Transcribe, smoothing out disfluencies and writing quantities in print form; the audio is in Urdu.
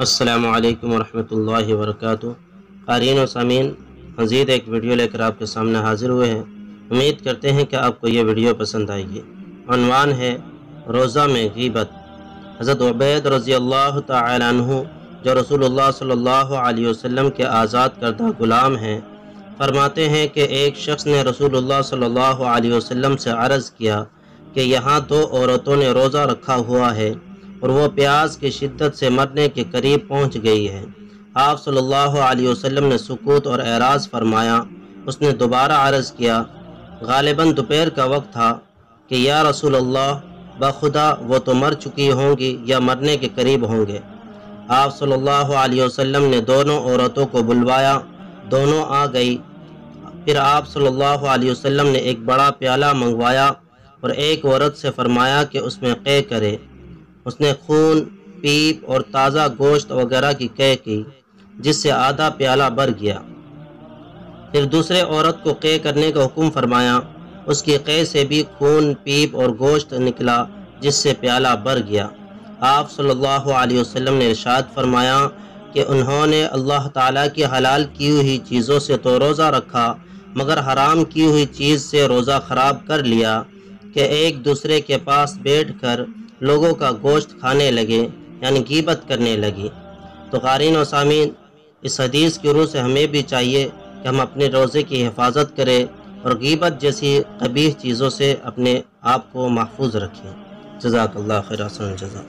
السلام علیکم ورحمۃ اللہ وبرکاتہ۔ قارئین و سامعین، مزید ایک ویڈیو لے کر آپ کے سامنے حاضر ہوئے ہیں۔ امید کرتے ہیں کہ آپ کو یہ ویڈیو پسند آئے گی۔ عنوان ہے روزہ میں غیبت۔ حضرت عبید رضی اللہ تعالی عنہ، جو رسول اللہ صلی اللہ علیہ وسلم کے آزاد کردہ غلام ہیں، فرماتے ہیں کہ ایک شخص نے رسول اللہ صلی اللہ علیہ وسلم سے عرض کیا کہ یہاں دو عورتوں نے روزہ رکھا ہوا ہے اور وہ پیاس کی شدت سے مرنے کے قریب پہنچ گئی ہے۔ آپ صلی اللہ علیہ وسلم نے سکوت اور اعراض فرمایا۔ اس نے دوبارہ عرض کیا، غالباً دوپہر کا وقت تھا، کہ یا رسول اللہ، بخدا وہ تو مر چکی ہوں گی یا مرنے کے قریب ہوں گے۔ آپ صلی اللہ علیہ وسلم نے دونوں عورتوں کو بلوایا، دونوں آ گئی۔ پھر آپ صلی اللہ علیہ وسلم نے ایک بڑا پیالہ منگوایا اور ایک عورت سے فرمایا کہ اس میں قے کرے۔ اس نے خون، پیپ اور تازہ گوشت وغیرہ کی قے کی، جس سے آدھا پیالہ بھر گیا۔ پھر دوسرے عورت کو قے کرنے کا حکم فرمایا۔ اس کی قے سے بھی خون، پیپ اور گوشت نکلا، جس سے پیالہ بھر گیا۔ آپ صلی اللہ علیہ وسلم نے ارشاد فرمایا کہ انہوں نے اللہ تعالیٰ کی حلال کی ہوئی چیزوں سے تو روزہ رکھا، مگر حرام کی ہوئی چیز سے روزہ خراب کر لیا، کہ ایک دوسرے کے پاس بیٹھ کر لوگوں کا گوشت کھانے لگے، یعنی غیبت کرنے لگی۔ تو قارئین و سامعین، اس حدیث کی روح سے ہمیں بھی چاہیے کہ ہم اپنے روزے کی حفاظت کریں اور غیبت جیسی قبیح چیزوں سے اپنے آپ کو محفوظ رکھیں۔ جزاک اللہ خیر، احسن الجزا۔